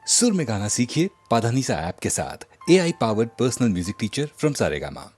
सुर में गाना सीखिए पाधानीसा ऐप के साथ। AI powered personal music teacher from Saregama.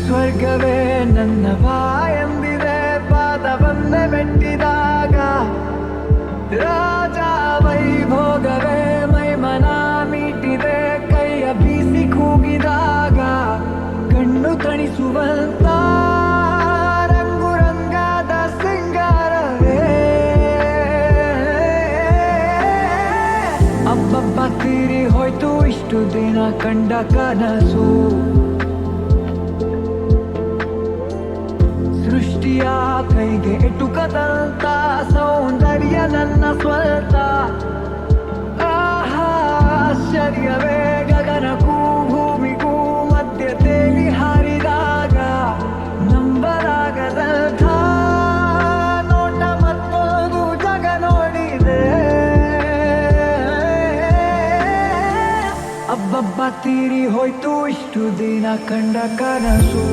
ಸ್ವರ್ಗವೇ ನನ್ನ ಬಾಯೆಂದಿದೆ ಪಾದವನ್ನೇ ಮೆಟ್ಟಿದಾಗ, ರಾಜ ವೈಭೋಗವೇ ಮೈಮನ ಮೀಟಿದೆ ಕೈಯ ಬೀಸಿ ಕೂಗಿದಾಗ, ಕಣ್ಣು ತಣಿಸುವಂತ ರಂಗು ರಂಗಾದ ಸಿಂಗಾರವೇ, ಅಬ್ಬಬ್ಬ ತೀರಿ ಹೋಯ್ತು ಇಷ್ಟು ದಿನ ಕಂಡ ಕನಸು, ಸೃಷ್ಟಿಯ ಕೈಗೆ ಎಟುಕದಂತ ಸೌಂದರ್ಯ ನನ್ನ ಸ್ವಂತ, ಆಹಾ ಆಶ್ಚರ್ಯವೇ ಗಗನಕ್ಕೂ ಭೂಮಿಗೂ ಮಧ್ಯ ತೇಲಿ ಹಾರಿದಾಗ, ನಂಬಲಾಗದಂಥ ನೋಟ ಮತ್ತೊಂದು ಜಗ ನೋಡಿದೆ, ಅಬ್ಬಬ್ಬ ತೀರಿ ಹೋಯ್ತು ಇಷ್ಟು ದಿನ ಕಂಡ ಕನಸು,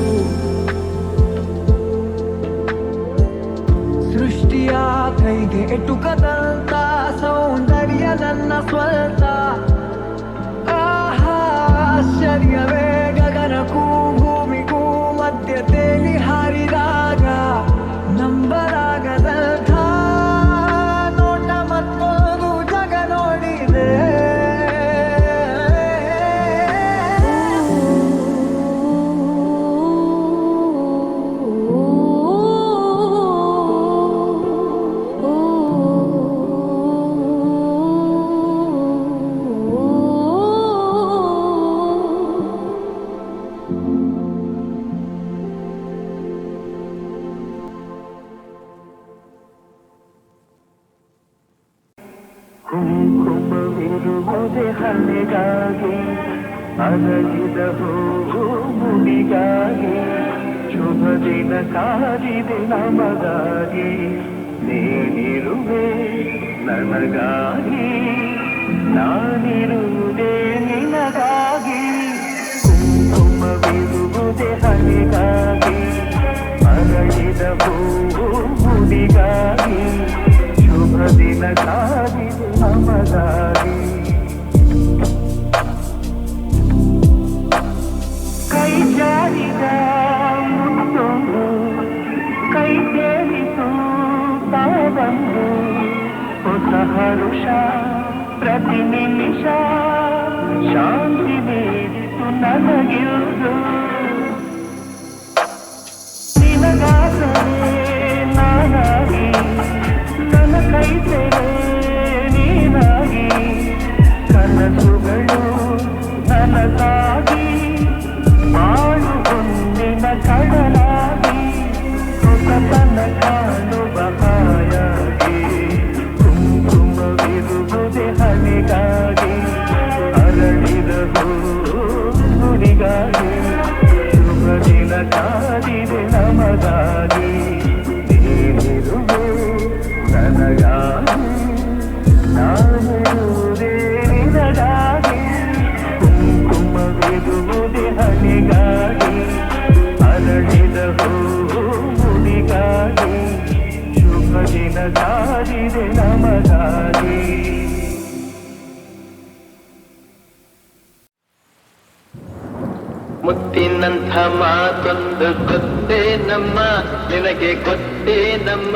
ಸೃಷ್ಟಿಯ ಕೈಗೆ ಎಟುಕದಂತ ಸೌಂದರ್ಯ ನನ್ನ ಸ್ವಂತ, ಆಹಾ ಆಶ್ಚರ್ಯವೇ ಗಗನಕ್ಕೂ ಭೂಮಿಗೂ ಮಧ್ಯ ತೇಲಿ ಹಾರಿದಾಗ, ನಂಬಲಾಗದಂಥ ನೋಟ ಮತ್ತೊಂದು ಜಗ ನೋಡಿದೆ. ಕುಂಕುಮವಿರುವುದೇ ಹಣೆಗಾಗಿ, ಅರಳಿದ ಹೂವು ಮುಡಿಗಾಗಿ, ಶುಭ ದಿನ ಕಾದಿದೆ ನಮಗಾಗಿ, ನೀನಿರುವೆ ನನಗಾಗಿ, ನಾನಿರುವುದೇ ನಿನಗಾಗಿ. ಕುಂಕುಮವಿರುವುದೇ ಹಣೆಗಾಗಿ, ಅರಳಿದ ಹೂವು ಮುಡಿಗಾಗಿ, ಶುಭ ದಿನ ಕಾದಿದೆ ನಮಗಾಗಿ. ಕೈ ಜಾರಿದ ಮುತ್ತೊಂದು ಕೈ ತೇಲಿತು ತಾವಂದು, ಹೊಸ ಹರುಷ ಪ್ರತಿ ನಿಮಿಷ ಶಾಂತಿ ನೀಡಿತು ನನಗಿರುವುದು, ನಿನಗಾದರೆ ನಾನಾಗಿ ನನ್ನ ಕೈ ಸೇರೆ ನೀನಾಗಿ, ಕನಸುಗಳು ನನಗಾಗಿ ಬಾಳು ಹೊಂದಿನ ಕಡಲಾಗಿ, ಹೊಸತನ ಕಾಣುವ ಹಾಯಾಗಿ. ಕುಂಕುಮವಿರುವುದೇ ಹಣೆಗಾಗಿ, ಅರಳಿದ ಹೂವಿಗಾಗಿ, ಶುಭ ದಿನ ಕಾದಿದೆ ನಮಗಾಗಿ, ನೀನಿರುವೆ ನನಗಾಗಿ, ನಾನಿರುವುದೇ ನಿನಗಾಗಿ. ಕುಂಕುಮವಿರುವುದೇ ಹಣೆಗಾಗಿ, ಅರಳಿದ ಹೂವು ಮುಡಿಗಾಗಿ, ಶುಭ ದಿನ ಕಾದಿದೆ ನಮಗಾಗಿ. ಮುತ್ತಿನಂಥ ಮಾತೊಂದು ಗೊತ್ತೇ ನಮ್ಮ, ನಿನಗೆ ಗೊತ್ತೇ ನಮ್ಮ,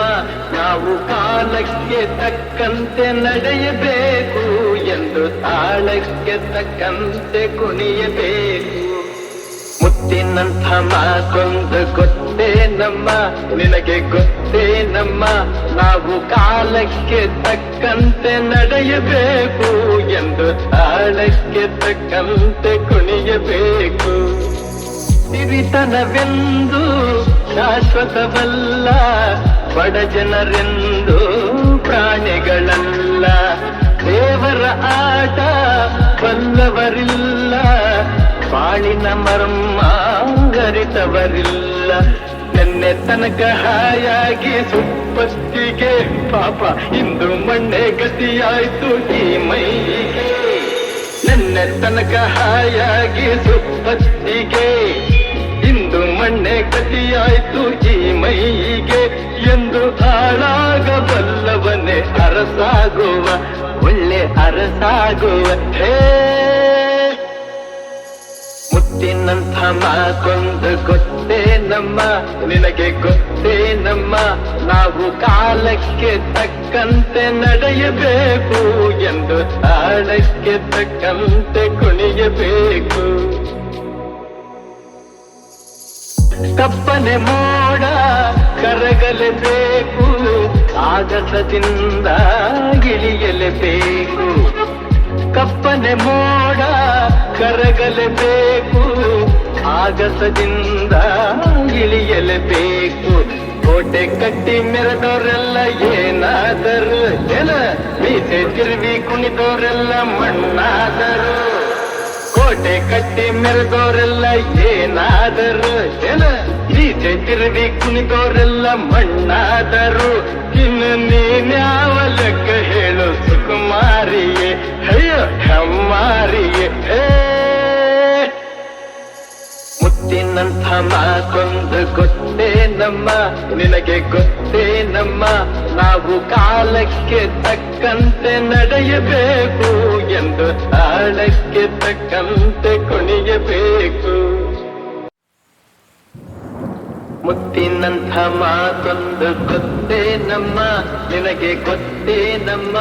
ನಾವು ಕಾಲಕ್ಕೆ ತಕ್ಕಂತೆ ನಡೆಯಬೇಕು ಎಂದು ತಾಳಕ್ಕೆ ತಕ್ಕಂತೆ ಕುಣಿಯಬೇಕು. ಮುತ್ತಿನಂಥ ಮಾತೊಂದು ಗೊತ್ತೇ ನಮ್ಮ, ನಿನಗೆ ಗೊತ್ತೇ ನಮ್ಮ, ನಾವು ಕಾಲಕ್ಕೆ ತಕ್ಕಂತೆ ನಡೆಯಬೇಕು ಎಂದು ತಾಳಕ್ಕೆ ತಕ್ಕಂತೆ ಕುಣಿಯಬೇಕು. ಸಿರಿತನವೆಂದು ಶಾಶ್ವತವಲ್ಲ, ಬಡ ಜನರೆಂದು ಪ್ರಾಣಿಗಳಲ್ಲ, ದೇವರ ಆಟ ಬಲ್ಲವರಿಲ್ಲ, ಬಾಳಿನ ಮರ್ಮ ಅರಿತವರಿಲ್ಲ. ನೆನ್ನೆ ತನಕ ಹಾಯಾಗಿ ಸುಪ್ಪತ್ತಿಗೆ ಪಾಪ ಇಂದು ಮಣ್ಣೆ ಗತಿಯಾಯ್ತು ಈ ಮೈಗೆ. ನೆನ್ನೆ ತನಕ ಹಾಯಾಗಿ ಸುಪ್ಪತ್ತಿಗೆ ಇಂದು ಮಣ್ಣೆ ಗತಿಯಾಯ್ತು ಈ ಮೈಗೆ. ಎಂದು ಹಾಳಾಗಬಲ್ಲವನೇ ಅರಸಾಗುವ, ಒಳ್ಳೆ ಅರಸಾಗುವ. ಹೇ ಮುತ್ತಿನಂಥ ಮಾತೊಂದು ಗೊತ್ತೇ ನಮ್ಮ, ನಿನಗೆ ಗೊತ್ತೇ ನಮ್ಮ, ನಾವು ಕಾಲಕ್ಕೆ ತಕ್ಕಂತೆ ನಡೆಯಬೇಕು ಎಂದು ತಾಳಕ್ಕೆ ತಕ್ಕಂತೆ ಕುಣಿಯಬೇಕು. ಕಪ್ಪನೆ ಮೋಡ ಕರಗಲೇಬೇಕು, ಆಗಸದಿಂದ ಇಳಿಯಲೇಬೇಕು. ಕಪ್ಪನೆ ಮೋಡ ಕರಗಲೇಬೇಕು, ಆಗಸದಿಂದ ಇಳಿಯಲೇಬೇಕು. ಕೋಟೆ ಕಟ್ಟಿ ಮೆರೆದವರೆಲ್ಲ ಏನಾದರು ಜನ, ಮೀಸೆ ತಿರುವಿ ಕುಣಿದವರೆಲ್ಲ ಮಣ್ಣಾದರು. ಕೋಟೆ ಕಟ್ಟಿ ಮೆರೆದವರೆಲ್ಲ ಏನಾದರು ಜನ, ಮೀಸೆ ತಿರುವಿ ಕುಣಿದವರೆಲ್ಲ ಮಣ್ಣಾದರು. ಇನ್ನು ನೀನ್ಯಾವ ಲೆಕ್ಕ ಹೇಳು ಸುಕುಮಾರಿಯೇ, ಅಯ್ಯೋ ಹೆಮ್ಮಾರಿಯೇ. ಮುತ್ತಿನಂಥ ಮಾತೊಂದು ಗೊತ್ತೇ ನಮ್ಮ, ನಿನಗೆ ಗೊತ್ತೇ ನಮ್ಮ, ನಾವು ಕಾಲಕ್ಕೆ ತಕ್ಕಂತೆ ನಡೆಯಬೇಕು ಎಂದು ತಾಳಕ್ಕೆ ತಕ್ಕಂತೆ ಕುಣಿಯಬೇಕು. ಮುತ್ತಿನಂಥ ಮಾತೊಂದು ಗೊತ್ತೇ ನಮ್ಮ, ನಿನಗೆ ಗೊತ್ತೇ ನಮ್ಮ,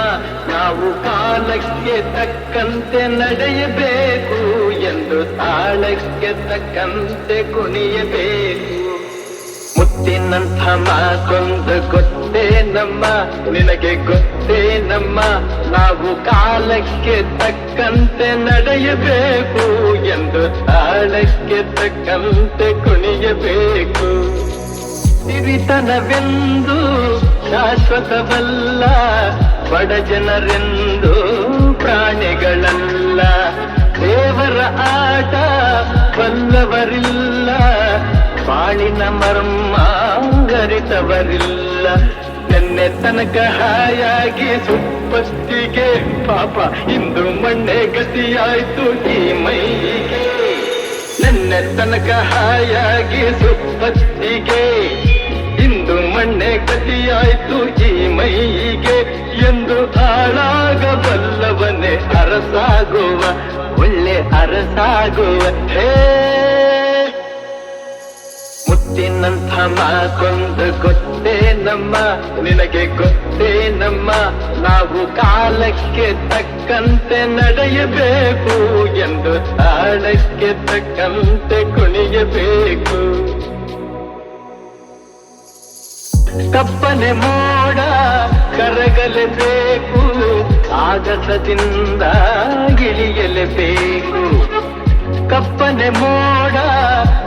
ನಾವು ಕಾಲಕ್ಕೆ ತಕ್ಕಂತೆ ನಡೆಯಬೇಕು ಎಂದು ತಾಳಕ್ಕೆ ತಕ್ಕಂತೆ ಕುಣಿಯಬೇಕು. ಮುತ್ತಿನಂಥ ಮಾತೊಂದು ಗೊತ್ತೇ ನಮ್ಮ, ನಿನಗೆ ಗೊತ್ತೇ ನಮ್ಮ, ನಾವು ಕಾಲಕ್ಕೆ ತಕ್ಕಂತೆ ನಡೆಯಬೇಕು ಎಂದು ತಾಳಕ್ಕೆ ತಕ್ಕಂತೆ ಕುಣಿಯಬೇಕು. ಸಿರಿತನವೆಂದು ಶಾಶ್ವತವಲ್ಲ, ಬಡ ಜನರೆಂದು ಪ್ರಾಣಿಗಳಲ್ಲ. ದೇವರ ಆಟ ಬಲ್ಲವರಿಲ್ಲ, ಬಾಳಿನ ಮರ್ಮ ಗರಿತವರಿಲ್ಲ. ನೆನ್ನೆ ತನಕ ಹಾಯಾಗಿ ಸುಪ್ಪತ್ತಿಗೆ ಪಾಪ, ಇಂದು ಮಣ್ಣೆ ಗತಿಯಾಯ್ತು ಈ ಮೈಗೆ. ನೆನ್ನೆ ತನಕ ಹಾಯಾಗಿ ಸುಪ್ಪತ್ತಿಗೆ, ಇಂದು ಮಣ್ಣೆ ಗತಿಯಾಯ್ತು ಈ ಮೈಗೆ. ಎಂದು ಹಾಳಾಗಬಲ್ಲವನೇ ಅರಸಾಗುವ, ಒಳ್ಳೆ ಅರಸಾಗುವ. ಹೇ ಮುತ್ತಿನಂಥ ಮಾತೊಂದು ಗೊತ್ತೇ ನಮ್ಮ, ನಿನಗೆ ಗೊತ್ತೇ ನಮ್ಮ, ನಾವು ಕಾಲಕ್ಕೆ ತಕ್ಕಂತೆ ನಡೆಯಬೇಕು ಎಂದು ತಾಳಕ್ಕೆ ತಕ್ಕಂತೆ ಕುಣಿಯಬೇಕು. ಕಪ್ಪನೆ ಮೋಡ ಕರಗಲೇಬೇಕು, ಆಗಸದಿಂದ ಇಳಿಯಲೇಬೇಕು. ಕಪ್ಪನೆ ಮೋಡ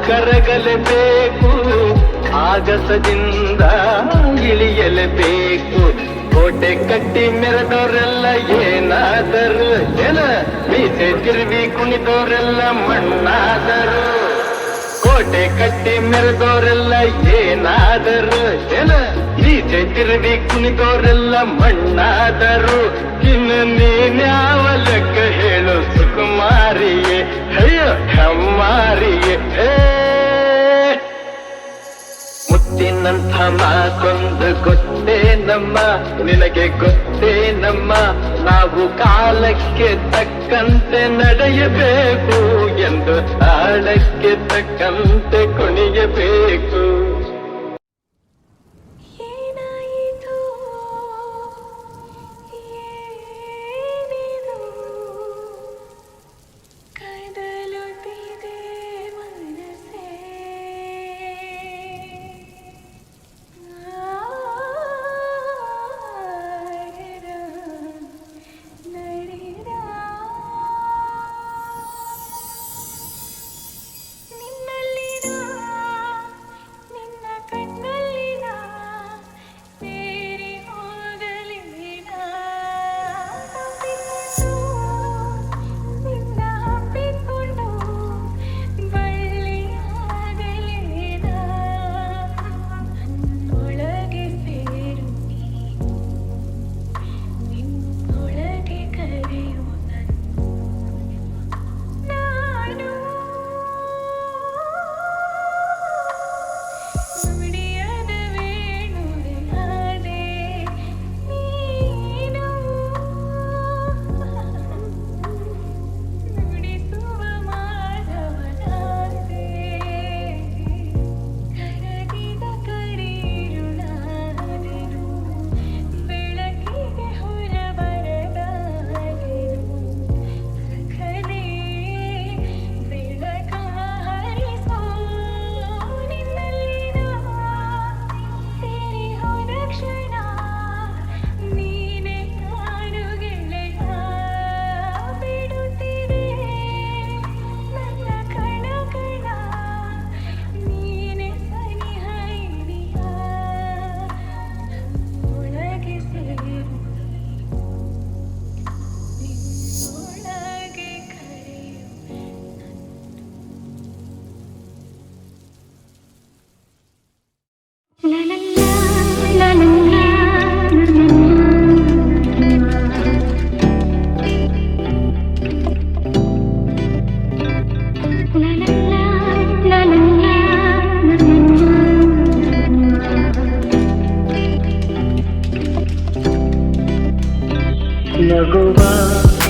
ಕರಗಲೇಬೇಕು, ಆಗಸದಿಂದ ಇಳಿಯಲೇಬೇಕು. ಕೋಟೆ ಕಟ್ಟಿ ಮೆರೆದವರೆಲ್ಲ ಏನಾದರು ಜನ, ಮೀಸೆ ತಿರುವಿ ಕುಣಿದವರೆಲ್ಲ ಮಣ್ಣಾದರು. ಕೋಟೆ ಕಟ್ಟಿ ಮೆರೆದವರೆಲ್ಲ ಏನಾದರು ಜನ, ಮೀಸೆ ತಿರುವಿ ಕುಣಿದವರೆಲ್ಲ ಮಣ್ಣಾದರು. ಇನ್ನು ನೀನ್ಯಾವ ಲೆಕ್ಕ ಹೇಳು ಸುಕುಮಾರಿಯೇ, ಅಯ್ಯೋ ಹೆಮ್ಮಾರಿಯೇ. ಮುತ್ತಿನಂಥ ಮಾತೊಂದು ಗೊತ್ತೇ ನಮ್ಮ, ನಿನಗೆ ಗೊತ್ತೇ ನಮ್ಮ, ನಾವು ಕಾಲಕ್ಕೆ ತಕ್ಕಂತೆ ನಡೆಯಬೇಕು ಎಂದು ತಾಳಕ್ಕೆ ತಕ್ಕಂತೆ ಕುಣಿಯಬೇಕು.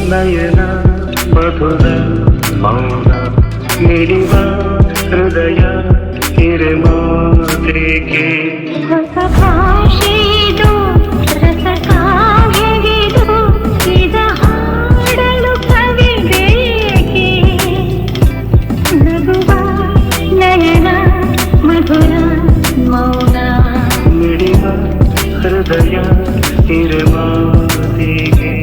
ನಯನ ಮಧುರ ಮೌನ ಮಿಡಿವ ಹೃದಯ ಹಿರಮಾತೆಗೆ ಹೊಸ ಭಾಷೆದು ರಸ ಕಾವ್ಯವಿದು ಇದ ಹಾಡಲು ಕವಿ ಬೇಕೆ ನಗುವ ನಯನ ಮಧುರ ಮೌನ ಮಿಡಿವ ಹೃದಯ ಹಿರಮಾತೆಗೆ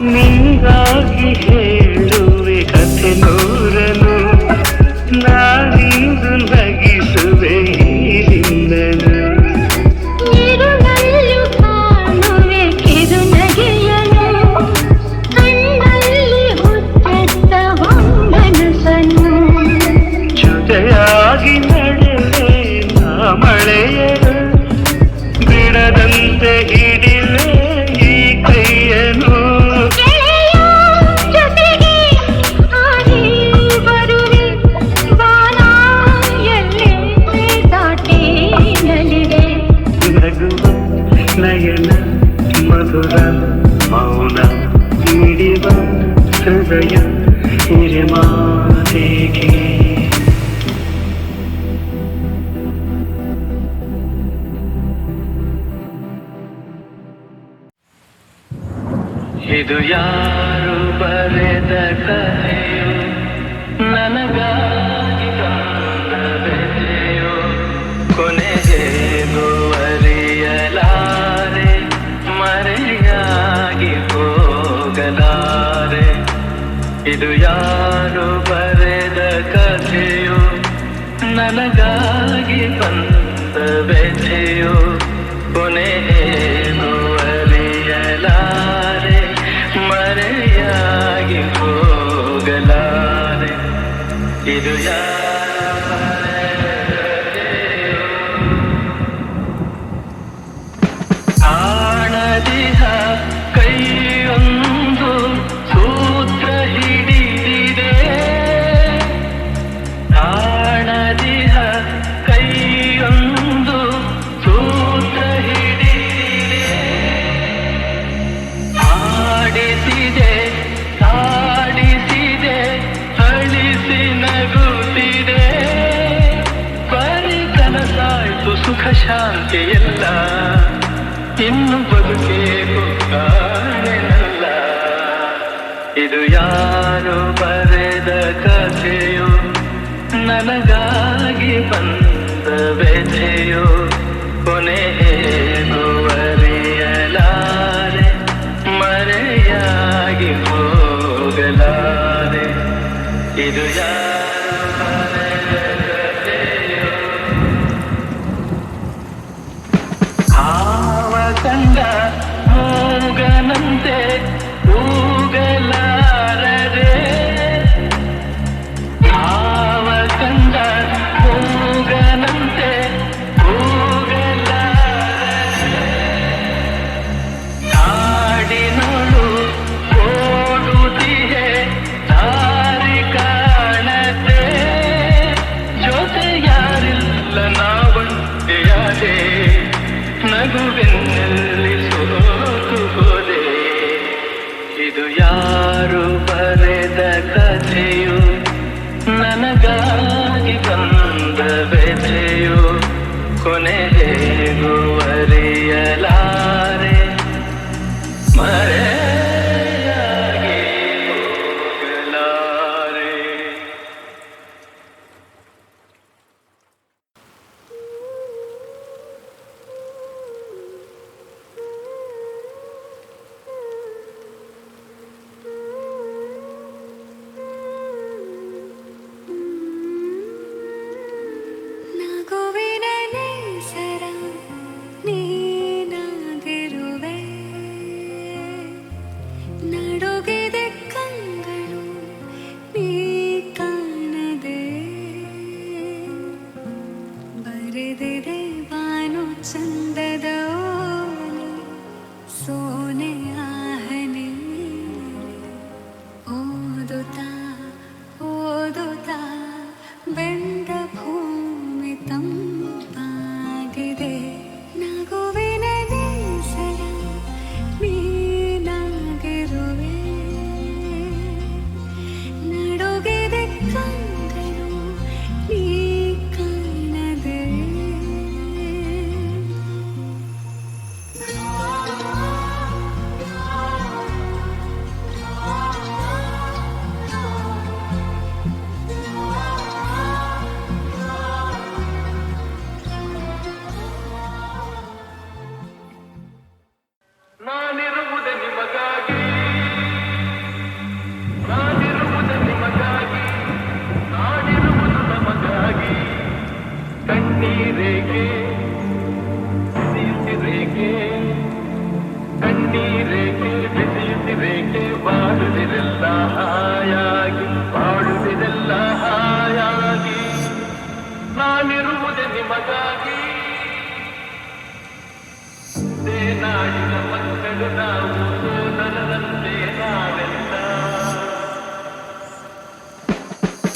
ನೀಗಾಗಿ ಹೇಳುವೆ ಕಥೆ ನೂರನು ನಾನಿಂದು ನಗಿಸುವೆ ನಿನ್ನನು ನೀರುನಲ್ಲು ಕಾಣುವೆ ಕಿರು ನಗೆಯನು ಕಣ್ಣಲ್ಲಿ ಹುಚ್ಚೆತ್ತ ಹೊಂಗನಸನ್ನು ಜೊತೆಯಾಗಿ ನಡೆವೆ ನಾ ಮಳೆಯನು ಬಿಡದಂತೆ ಹಿಡಿವೆ ಈ ಕೈಯನು ಗೆಳೆಯ ಜೊತೆಗೆ ಹಾರಿ ಬರುವೆ ಬಾನ ಎಲ್ಲೇ ದಾಟಿ ನಲಿವೆ ನಗುವ ನಯನ ಮಧುರ ಮೌನ ಮಿಡಿವ ಹೃದಯ ಹಿರಮಾತೆಗೆ ಇದು ಯಾರು ಬರೆದ ಕಥೆಯೋ ನನಗಾಗಿ ಬಂದ ಬೆಲೆಯೋ ಕೊನೆಗೇಗೂ ಅರಿಯಲಾರೆ ಮರೆಯಾಗಿ ಹೋಗಲಾರೆ ಇದು ಯಾರು ಬರೆದ ಕಥೆಯೋ ನನಗಾಗಿ ಬಂದ ಬೆಲೆಯೋ ಕೊನೆಗೇಗೂ ಅರಿಯಲಾರೆ ಮರೆಯಾಗಿ ಹೋಗಲಾರೆ ಇದು ಆಣದಿಹ ಕೈಯೊಂದು ಸೂತ್ರ ಹಿಡಿದಿದೆ ಆಣದಿಹ ಕೈಯೊಂದು ಸೂತ್ರ ಹಿಡಿದಿದೆ ಆಡಿಸಿದೆ ಆಡಿಸಿದೆ ಅಳಿಸಿ ನಗುತ್ತಿದೆ ಬರೀ ಕನಸಾಯ್ತು ಸುಖ ಶಾಂತಿ ಎಲ್ಲ ಇನ್ನು ಬದುಕೇಕು ಕಾಣೆನಲ್ಲ ಇದು ಯಾರು ಬರೆದ ಕಥೆಯೋ ನನಗಾಗಿ ಬಂದ ವ್ಯಥೆಯೋ ಕೊನೆಗೂ ಅರಿಯಲಾರೆ ಮರೆಯಾಗಿ ಹೋಗಲಾರೆ ಇದು ಯಾರು ಬರೆದ ಕಥೆಯೋ ಹಾವ ಕಂಡ ಮೂಗನಂತೆ ಕೂಗಲಾರದೆ ಹಾವ ಕಂಡ ಮೂಗನಂತೆ ಕೂಗಲಾರದೆ ಕಾಡಿನೊಳು ಓಡುತ್ತಿದೆ ದಾರಿ ಕಾಣದೆ ಜೊತೆ ಯಾರಿಲ್ಲ ನಾವಂತೆಯಾದೆ ನಗುವೆನ್ನಲ್ಲಿ ಸೋತು ಹೋದೆ ಇದು ಯಾರು ಬರೆದ ಕಥೆಯೋ ನನಗಾಗಿ ಬಂದ ವ್ಯಥೆಯೋ ಕೊನೆಗೂ ಅರಿಯಲಾರೆ ಮರೆಯಾಗಿ ಹೋಗಲಾರೆ ನಗುವಿನ ನೇಸರ ನೀನಾಗಿರುವೆ ಹಾಯಾಗಿ ಬಾಳುವಿರೆಲ್ಲ ಹಾಯಾಗಿ ನಾನಿರುವುದೇ ನಿಮಗಾಗಿ ನಾಡಿನ ಮಕ್ಕಳು ನಾವು ಸೋದರರಂತೆ ನಾವೆಲ್ಲ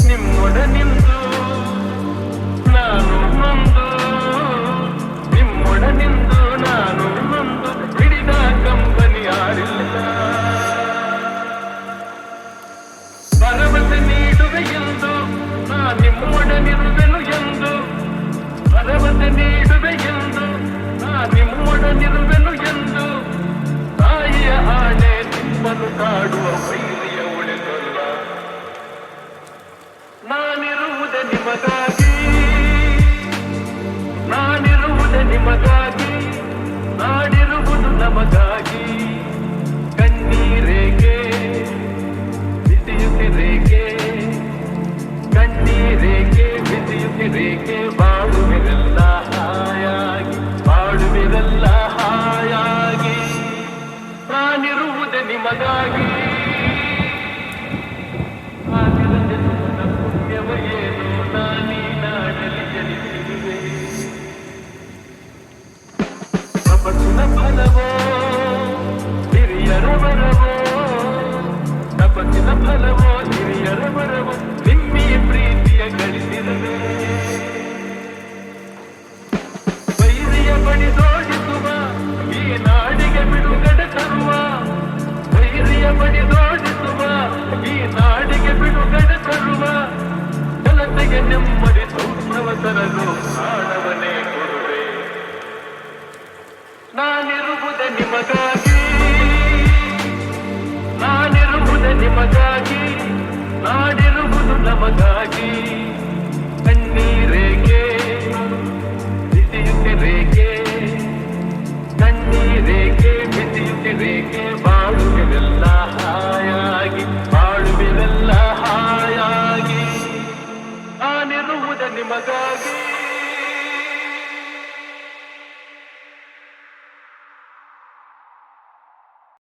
ನಿಮ್ಮೊಡನಿಂದು ನಾನು ನೊಂದು ನಿಮ್ಮೊಡನಿಂದು ನಾನು ನೊಂದು ಹಿಡಿದ ಕಂಪನಿ ಯಾರಿಲ್ಲ ಭರವಸೆ ನೀಡುವೆ ಎಂದು ನಾ ನಿಮ್ಮೊಡನಿರುವೆನು ಎಂದು ಭರವಸೆ ನೀಡುವೆ ಎಂದು ನಾ ನಿಮ್ಮೊಡನಿರುವೆನು ಎಂದು ತಾಯಿಯ ಆಣೆ ನಿಮ್ಮನ್ನು ಕಾಡುವ ವೈರಿಯ ಉಳಿದಲ್ಲ ನಾನಿರುವುದೇ ನಿಮಗಾಗಿ ನಾನಿರುವುದೇ ನಿಮಗಾಗಿ ನಾಡಿರುವುದು ನಮಗಾಗಿ ಕಣ್ಣೀರೇಕೆ ಬಿಸಿಯುತ್ತಿರೇಕೆ ಕಣ್ಣೀರೇಕೆ ಬಿಸಿಯುತ್ತಿರೇಕೆ ಬಾಳುವಿರೆಲ್ಲ ಹಾಯಾಗಿ ಬಾಳುವಿರೆಲ್ಲ ಹಾಯಾಗಿ ನಾನಿರುವುದೇ ನಿಮಗಾಗಿ ಪುಣ್ಯವಯೇನು ನಾನೀ ನಾಡಲಿ ಜನಿಸಿರುವೆ ತಪಸ್ಸಿನ ಫಲವೋ ಹಿರಿಯರ ವರವೋ ತಪಸ್ಸಿನ ಫಲವೋ ಹಿರಿಯರ ವರವೋ ನಿಮ್ಮಿ ಪ್ರೀತಿಯ ಗಳಿಸಿರುವೆ ವೈರಿಯ ಬಡಿದೋಡಿಸುವ ಈ ನಾಡಿಗೆ ಬಿಡುಗಡೆ ತರುವ ವೈರಿಯ ಬಡಿದೋಡಿಸುವ ಈ ನಾಡಿಗೆ ಬಿಡುಗಡೆ ತರುವ ಜನತೆಗೆ ನೆಮ್ಮದಿ ಸೌಖ್ಯವ ತರಲು ಪ್ರಾಣವನ್ನೇ ಕೊಡುವೆ ನಾನಿರುವುದೇ ನಿಮಗಾಗಿ ನಾನಿರುವುದೇ ನಿಮಗಾಗಿ ನಾಡಿರುವುದು ನಮಗಾಗಿ ಕಣ್ಣೀರೇಕೆ ಬಿಸಿಯುತ್ತಿರೇಕೆ ಕಣ್ಣೀರೇಕೆ ಬಿಸಿಯುತ್ತಿರೇಕೆ ಬಾಳುವಿರೆಲ್ಲ ಹಾಯಾಗಿ ಬಾಳುವಿರೆಲ್ಲ ಹಾಯಾಗಿ ನಾನಿರುವುದೇ ನಿಮಗಾಗಿ